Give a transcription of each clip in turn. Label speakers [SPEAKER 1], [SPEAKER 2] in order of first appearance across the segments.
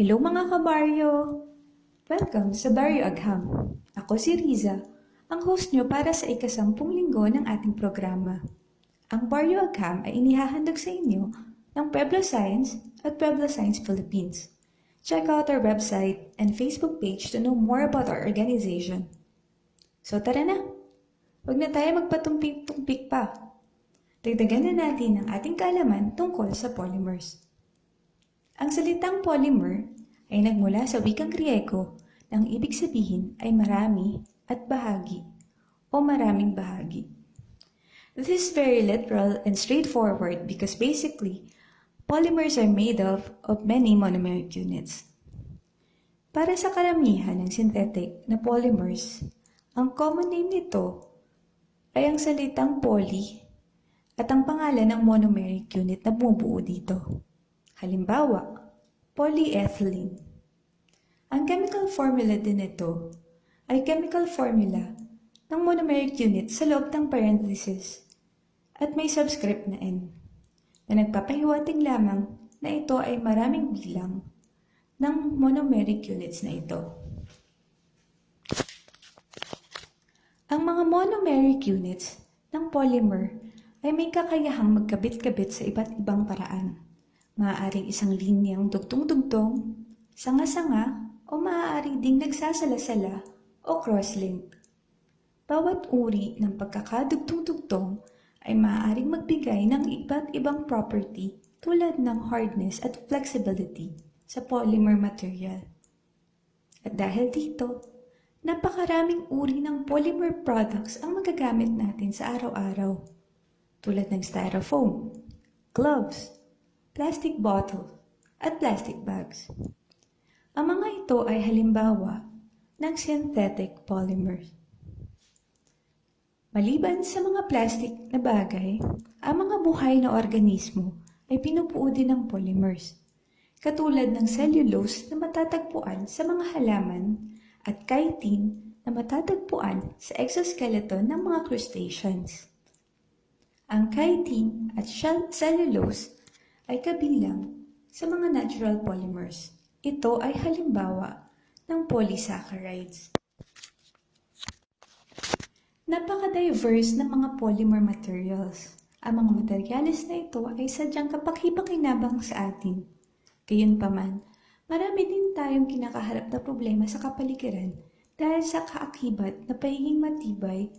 [SPEAKER 1] Hello mga ka-Barrio! Welcome sa Barrio Agham. Ako si Riza, ang host nyo para sa ika-10 linggo ng ating programa. Ang Barrio Agham ay inihahandog sa inyo ng Pueblo Science at Pueblo Science Philippines. Check out our website and Facebook page to know more about our organization. So tara na! Huwag na tayo magpatumpik-tumpik pa. Dagdagan na natin ang ating kaalaman tungkol sa polymers. Ang salitang polymer ay nagmula sa wikang Griego na ang ibig sabihin ay marami at bahagi o maraming bahagi. This is very literal and straightforward because basically, polymers are made of many monomeric units. Para sa karamihan ng synthetic na polymers, ang common name nito ay ang salitang poly at ang pangalan ng monomeric unit na bumubuo dito. Halimbawa, polyethylene. Ang chemical formula din nito ay chemical formula ng monomeric unit sa loob ng parenthesis at may subscript na N na nagpapahiwatig lamang na ito ay maraming bilang ng monomeric units na ito. Ang mga monomeric units ng polymer ay may kakayahang magkabit-kabit sa iba't ibang paraan. Maaaring isang linyang dugtong-dugtong, sanga-sanga, o maaari ding nagsasalasala o cross-link. Bawat uri ng pagkakadugtong-dugtong ay maaaring magbigay ng iba't ibang property tulad ng hardness at flexibility sa polymer material. At dahil dito, napakaraming uri ng polymer products ang magagamit natin sa araw-araw, tulad ng styrofoam, gloves, plastic bottle, at plastic bags. Ang mga ito ay halimbawa ng synthetic polymers. Maliban sa mga plastic na bagay, ang mga buhay na organismo ay pinupuo din ng polymers, katulad ng cellulose na matatagpuan sa mga halaman at chitin na matatagpuan sa exoskeleton ng mga crustaceans. Ang chitin at cellulose ay kabilang sa mga natural polymers. Ito ay halimbawa ng polysaccharides. Napaka-diverse ng mga polymer materials. Ang mga materyales na ito ay sadyang kapaki-pakinabang sa atin. Gayunpaman, marami din tayong kinakaharap na problema sa kapaligiran dahil sa kaakibat na pagiging matibay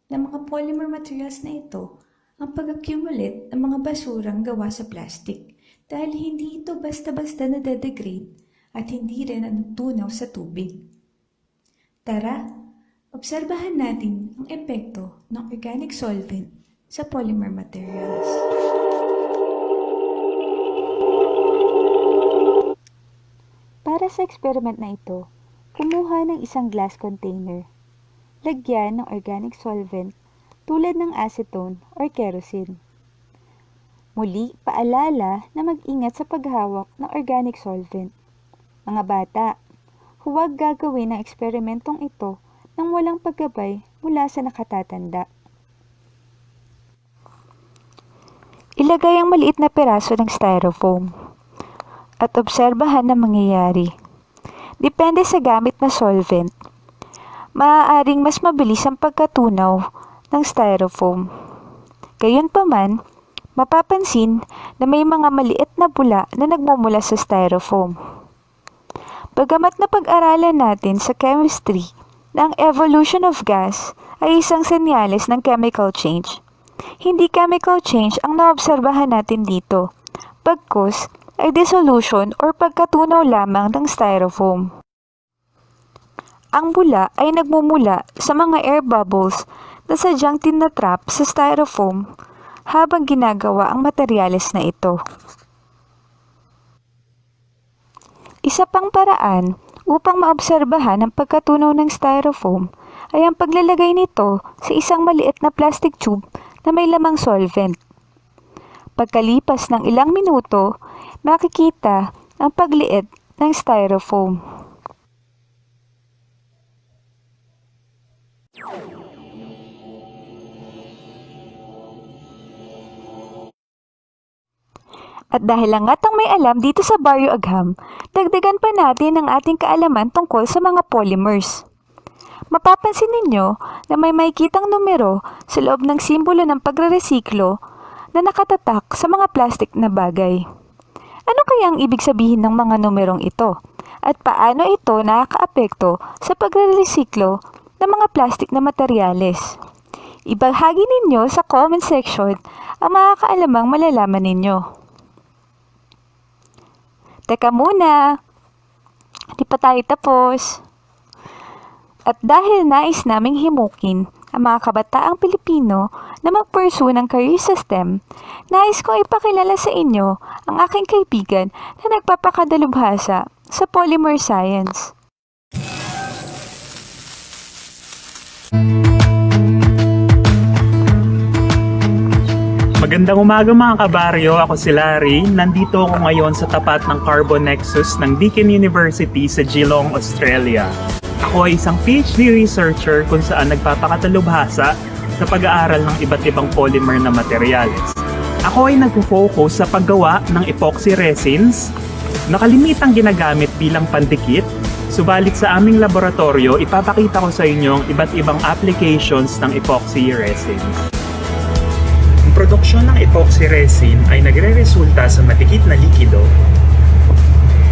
[SPEAKER 1] ng mga polymer materials na ito ang pag-accumulate ng mga basurang gawa sa plastic dahil hindi ito basta-basta nade-degrade at hindi rin natutunaw sa tubig. Tara, obserbahan natin ang epekto ng organic solvent sa polymer materials.
[SPEAKER 2] Para sa experiment na ito, kumuha ng isang glass container. Lagyan ng organic solvent tulad ng acetone or kerosene. Muli, paalala na mag-ingat sa paghawak ng organic solvent. Mga bata, huwag gagawin ang eksperimentong ito nang walang paggabay mula sa nakatatanda. Ilagay ang maliit na piraso ng styrofoam at obserbahan ang mangyayari. Depende sa gamit na solvent. Maaaring mas mabilis ang pagkatunaw ng styrofoam. Gayunpaman, mapapansin na may mga maliit na bula na nagmumula sa styrofoam. Bagamat na pag-aralan natin sa chemistry na ang evolution of gas ay isang senyales ng chemical change, hindi chemical change ang naobserbahan natin dito, bagkus ay dissolution or pagkatunaw lamang ng styrofoam. Ang bula ay nagmumula sa mga air bubbles na sadyang tinatrap sa styrofoam habang ginagawa ang materyales na ito. Isa pang paraan upang maobserbahan ang pagkatunaw ng styrofoam ay ang paglalagay nito sa isang maliit na plastic tube na may lamang solvent. Pagkalipas ng ilang minuto, makikita ang pagliit ng styrofoam. At dahil langatang may alam dito sa Barrio Agham, dagdagan pa natin ang ating kaalaman tungkol sa mga polymers. Mapapansin ninyo na may makikitang numero sa loob ng simbolo ng pagreresiklo na nakatatak sa mga plastik na bagay. Ano kaya ang ibig sabihin ng mga numerong ito? At paano ito nakakaapekto sa pagreresiklo ng mga plastik na materyales? Ibahagi ninyo sa comment section ang mga kaalamang malalaman ninyo. Teka muna, di pa tayo tapos. At dahil nais naming himukin ang mga kabataang Pilipino na mag-pursue ng career sa STEM, nais kong ipakilala sa inyo ang aking kaibigan na nagpapakadalubhasa sa polymer science.
[SPEAKER 3] Magandang umaga mga ka-Barrio, ako si Larry. Nandito ako ngayon sa tapat ng Carbon Nexus ng Deakin University sa Geelong, Australia. Ako ay isang PhD researcher kung saan nagpapakatalubhasa sa pag-aaral ng iba't ibang polymer na materyales. Ako ay nagpo-focus sa paggawa ng epoxy resins na kalimitang ginagamit bilang pandikit, subalit sa aming laboratorio ipapakita ko sa inyo ang iba't ibang applications ng epoxy resins. Ang produksyon ng epoxy resin ay nagre-resulta sa matikit na likido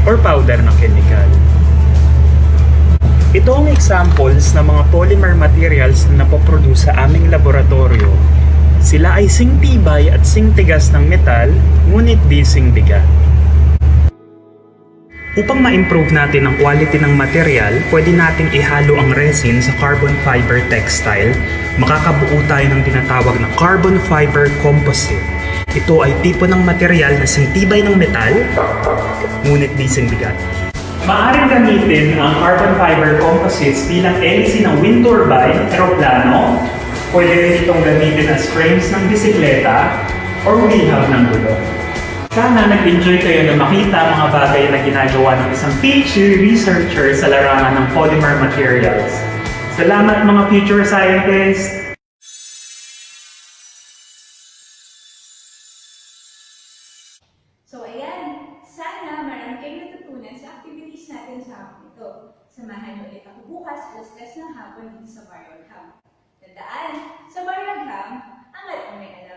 [SPEAKER 3] or powder na chemical. Ito ang examples ng mga polymer materials na napoproduce sa aming laboratorio. Sila ay singtibay at singtigas ng metal, ngunit di singbigat. Upang ma-improve natin ang quality ng material, pwede nating ihalo ang resin sa carbon fiber textile. Makakabuo tayo ng tinatawag na carbon fiber composite. Ito ay tipo ng material na singtibay ng metal, ngunit di singbigat. Maaaring gamitin ang carbon fiber composites bilang hélice ng wind turbine, eroplano. Pwede rin itong gamitin as frames ng bisikleta or wheel hub ng gulong. Sana nag-enjoy kayo na makita mga bagay na ginagawa ng isang PhD researcher sa larangan ng polymer materials. Salamat mga future scientists!
[SPEAKER 1] So ayan, sana marami kayong natutunan sa activities natin sa hapon ito. Samahan niyo ulit ako bukas alas 3 ng hapon dito sa Barrio Agham. Tandaan, sa Barrio Agham, ang alam may alam.